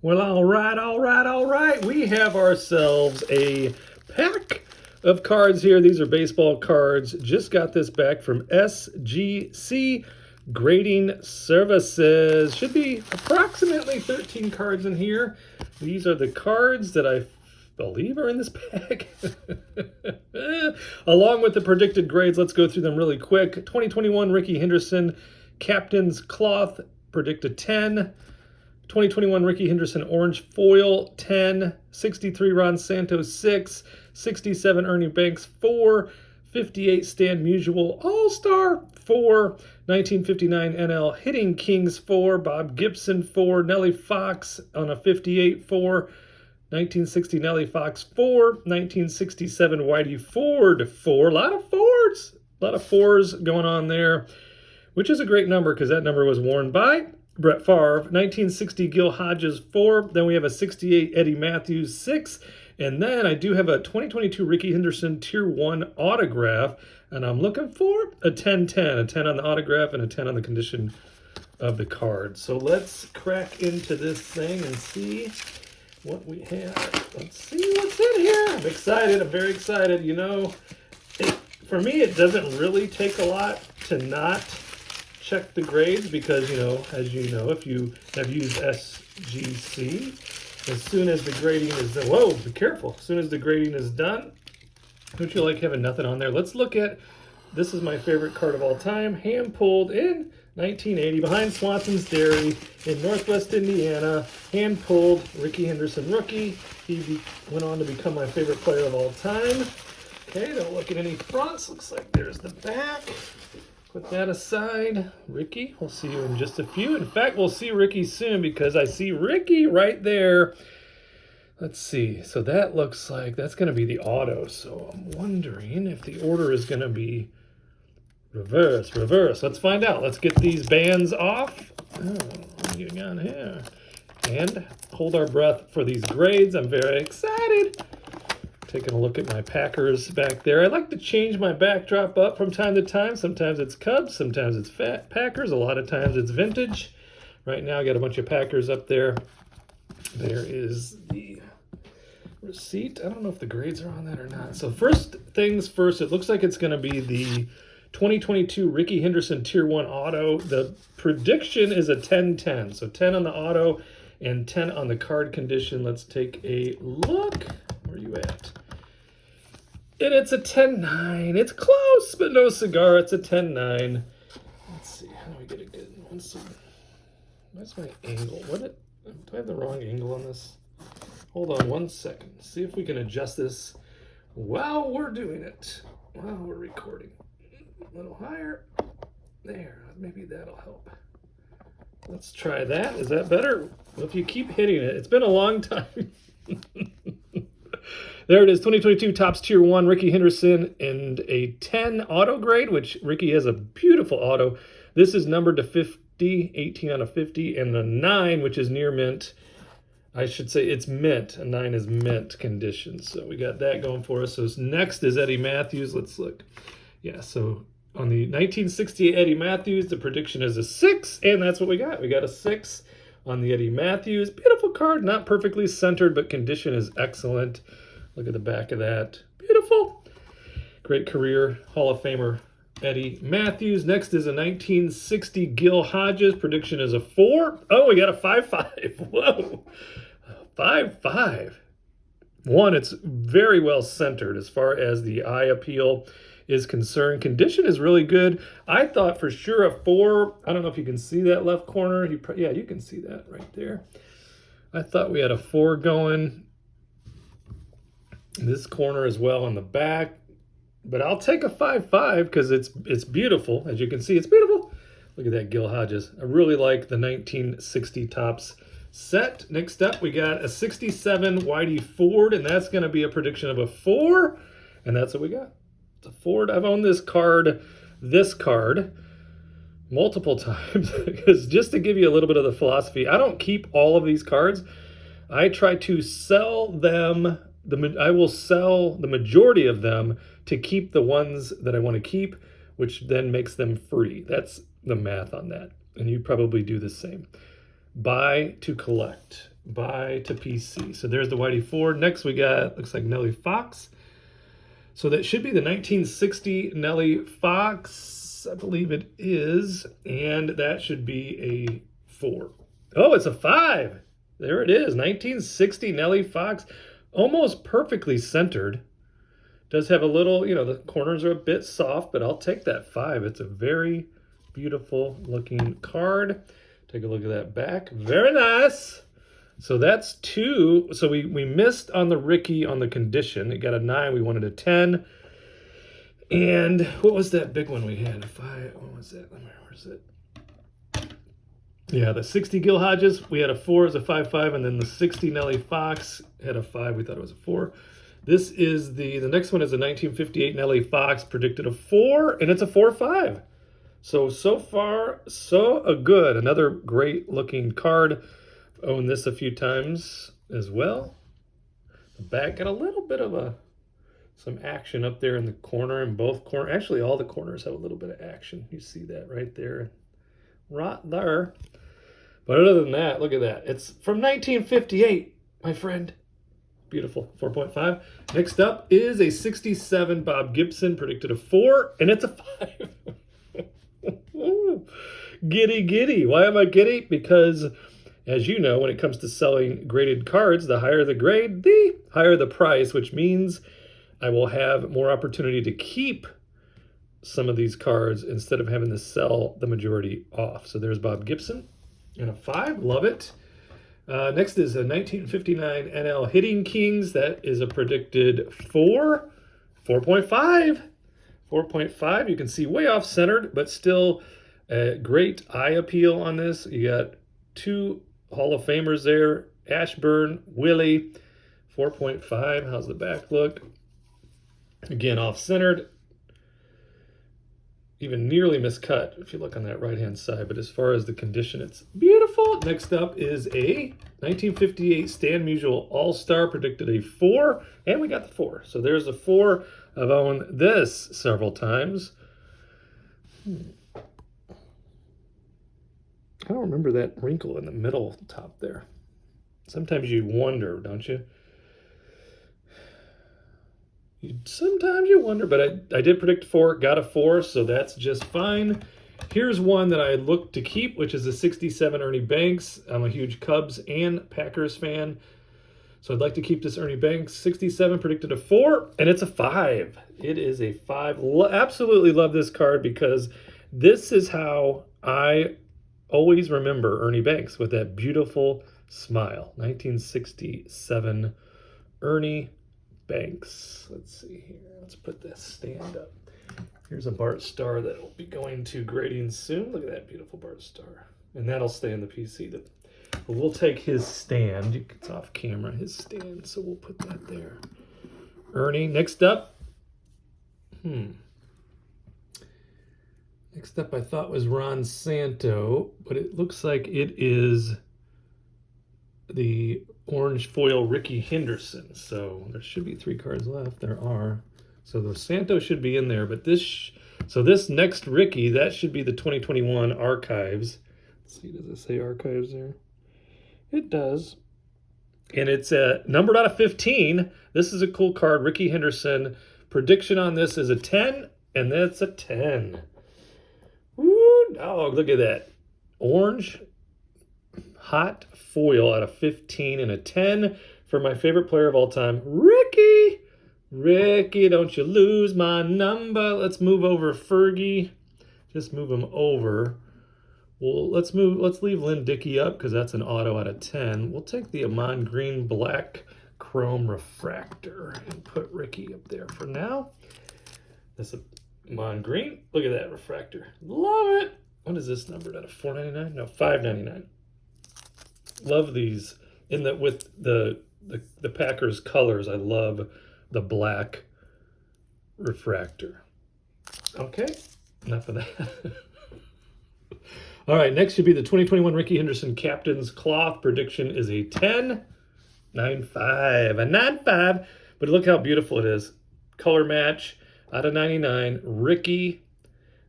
Well, all right, all right, all right. We have ourselves a pack of cards here. These are baseball cards. Just got this back from SGC Grading Services. Should be approximately 13 cards in here. These are the cards that I believe are in this pack. Along with the predicted grades, let's go through them really quick. 2021 Ricky Henderson, Captain's Cloth, predicted 10. 2021 Ricky Henderson Orange Foil 10, 63 Ron Santos 6, 67 Ernie Banks 4, 58 Stan Musial All-Star 4, 1959 NL Hitting Kings 4, Bob Gibson 4, Nellie Fox on a 58 4, 1960 Nellie Fox 4, 1967 Whitey Ford 4, a lot of fours going on there, which is a great number because that number was worn by Brett Favre. 1960 Gil Hodges 4. Then we have a 68 Eddie Matthews 6. And then I do have a 2022 Ricky Henderson Tier 1 autograph. And I'm looking for a 10-10. A 10 on the autograph and a 10 on the condition of the card. So let's crack into this thing and see what we have. Let's see what's in here. I'm excited. I'm very excited. You know, for me, it doesn't really take a lot to not check the grades because, you know, as you know, if you have used SGC, as soon as the grading is done, whoa, be careful. As soon as the grading is done, don't you like having nothing on there? Let's look at, this is my favorite card of all time, hand pulled in 1980 behind Swanson's Dairy in Northwest Indiana, hand pulled Ricky Henderson rookie. He went on to become my favorite player of all time. Okay, don't look at any fronts. Looks like there's the back. Put that aside. Ricky, we'll see you in just a few. In fact, we'll see Ricky soon because I see Ricky right there. Let's see. So that looks like that's going to be the auto. So I'm wondering if the order is going to be reverse. Let's find out. Let's get these bands off. Oh, what are you getting on here? And hold our breath for these grades. I'm very excited. Taking a look at my Packers back there. I like to change my backdrop up from time to time. Sometimes it's Cubs, sometimes it's Packers, a lot of times it's vintage. Right now I got a bunch of Packers up there. There is the receipt. I don't know if the grades are on that or not. So first things first, it looks like it's going to be the 2022 Ricky Henderson Tier 1 Auto. The prediction is a 10-10. So 10 on the auto and 10 on the card condition. Let's take a look. Where are you at? And it's a 10-9. It's close, but no cigar. It's a 10-9. Let's see. How do we get a good one? Where's my angle? Do I have the wrong angle on this? Hold on one second. See if we can adjust this while we're doing it. While we're recording. A little higher. There. Maybe that'll help. Let's try that. Is that better? Well, if you keep hitting it, it's been a long time. There it is, 2022 Topps Tier 1, Ricky Henderson, and a 10 auto grade, which Ricky has a beautiful auto. This is numbered to 50, 18 out of 50, and a 9, which is near mint. I should say it's mint. A 9 is mint condition. So we got that going for us. So next is Eddie Matthews. Let's look. Yeah, so on the 1968 Eddie Matthews, the prediction is a 6, and that's what we got. We got a 6 on the Eddie Matthews. Beautiful card, not perfectly centered, but condition is excellent. Look at the back of that. Beautiful. Great career. Hall of Famer Eddie Matthews. Next is a 1960 Gil Hodges. Prediction is a 4. Oh, we got a 5-5. Whoa. 5-5. One, it's very well centered as far as the eye appeal is concerned. Condition is really good. I thought for sure a 4. I don't know if you can see that left corner. Yeah, you can see that right there. I thought we had a 4 going. This corner as well on the back, but I'll take a 5-5 because it's beautiful. As you can see, it's beautiful. Look at that Gil Hodges. I really like the 1960 Topps set. Next up, we got a 67 Whitey Ford, and that's going to be a prediction of a 4, and that's what we got. It's a Ford. I've owned this card multiple times because just to give you a little bit of the philosophy, I don't keep all of these cards. I try to sell them. I will sell the majority of them to keep the ones that I want to keep, which then makes them free. That's the math on that. And you probably do the same. Buy to collect. buy to PC. So there's the Whitey 4. Next we got, looks like Nellie Fox. So that should be the 1960 Nellie Fox. I believe it is. And that should be a 4. Oh, it's a 5. There it is. 1960 Nellie Fox. Almost perfectly centered. Does have a little, you know, the corners are a bit soft, but I'll take that 5. It's a very beautiful looking card. Take a look at that back. Very nice. So that's 2. So we missed on the Ricky on the condition. It got a 9. We wanted a 10. And what was that big one we had? A 5. What was that? Where's it? Yeah, the 60 Gil Hodges, we had a 4 as a 5-5, and then the 60 Nellie Fox had a 5. We thought it was a 4. This is the next one is a 1958 Nellie Fox, predicted a 4, and it's a 4-5. So far, so good. Another great looking card. Owned this a few times as well. The back got a little bit of some action up there in the corner, in both corners. Actually, all the corners have a little bit of action. You see that right there. Right there. But other than that, look at that. It's from 1958, my friend. Beautiful. 4.5. Next up is a 67 Bob Gibson, predicted a 4, and it's a 5. Giddy, giddy. Why am I giddy? Because, as you know, when it comes to selling graded cards, the higher the grade, the higher the price, which means I will have more opportunity to keep some of these cards instead of having to sell the majority off. So there's Bob Gibson and a 5. Love it. Next is a 1959 NL Hitting Kings. That is a predicted 4. 4.5. 4.5. You can see way off centered, but still a great eye appeal on this. You got 2 Hall of Famers there. Ashburn, Willie. 4.5. How's the back look? Again, off centered. Even nearly miscut if you look on that right-hand side. But as far as the condition, it's beautiful. Next up is a 1958 Stan Musial All-Star, predicted a 4. And we got the 4. So there's a 4. I've owned this several times. I don't remember that wrinkle in the middle top there. Sometimes you wonder, don't you? Sometimes you wonder, but I did predict 4, got a 4, so that's just fine. Here's one that I look to keep, which is a 67 Ernie Banks. I'm a huge Cubs and Packers fan, so I'd like to keep this Ernie Banks 67, predicted a 4, and it's a 5. It is a 5. Absolutely love this card because this is how I always remember Ernie Banks, with that beautiful smile. 1967 Ernie Banks. Let's see here. Let's put this stand up. Here's a Bart Star that will be going to grading soon. Look at that beautiful Bart Star. And that'll stay in the PC. But we'll take his stand. It's off camera, his stand. So we'll put that there. Ernie. Next up. Next up I thought was Ron Santo. But it looks like it is the orange foil Ricky Henderson. So there should be 3 cards left. There are. So the Santo should be in there, but this next Ricky, that should be the 2021 Archives. Let's see, does it say Archives there? It does. And it's numbered out of 15. This is a cool card, Ricky Henderson. Prediction on this is a 10, and that's a 10. Woo, dog, look at that. Orange hot foil out of 15 and a 10 for my favorite player of all time, Ricky. Ricky, don't you lose my number. Let's move over Fergie. Just move him over. Well, let's leave Lynn Dickey up because that's an auto out of 10. We'll take the Amon Green Black Chrome Refractor and put Ricky up there for now. That's a Amon Green. Look at that refractor. Love it. What is this numbered at? A $4.99? No, $5.99. Love these. With the Packers colors, I love the black refractor. Okay, enough of that. All right, next should be the 2021 Ricky Henderson Captain's Cloth. Prediction is a 10. 9.5. A 9.5. But look how beautiful it is. Color match out of 99. Ricky,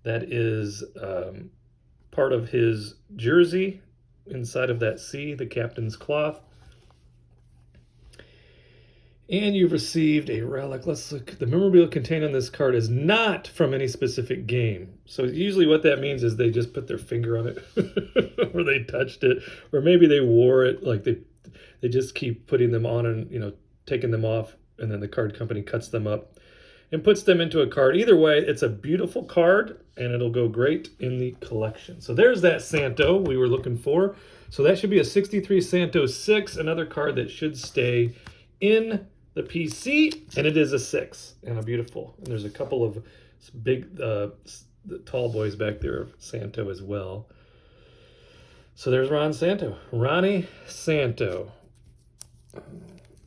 that is part of his jersey inside of that C, the Captain's Cloth. And you've received a relic. Let's look. The memorabilia contained on this card is not from any specific game. So usually what that means is they just put their finger on it or they touched it, or maybe they wore it. Like they just keep putting them on and, you know, taking them off, and then the card company cuts them up and puts them into a card. Either way, it's a beautiful card and it'll go great in the collection. So there's that Santo we were looking for. So that should be a 63 Santo 6, another card that should stay in the PC, and it is a 6 and a beautiful. And there's a couple of big, the tall boys back there of Santo as well. So there's Ronnie Santo.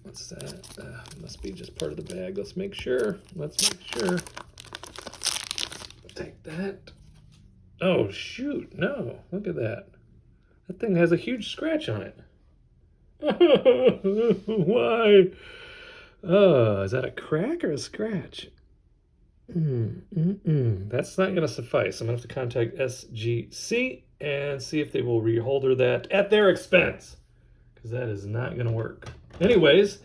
What's that? Must be just part of the bag. Let's make sure. Take that. Oh, shoot. No, look at that. That thing has a huge scratch on it. Why? Is that a crack or a scratch? That's not going to suffice. I'm going to have to contact SGC and see if they will reholder that at their expense, because that is not going to work. Anyways,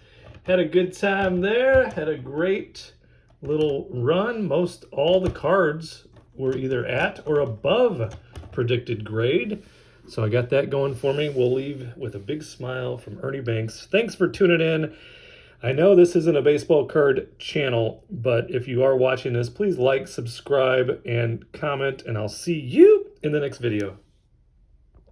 had a good time there. Had a great little run. Most all the cards were either at or above predicted grade. So I got that going for me. We'll leave with a big smile from Ernie Banks. Thanks for tuning in. I know this isn't a baseball card channel, but if you are watching this, please like, subscribe, and comment, and I'll see you in the next video.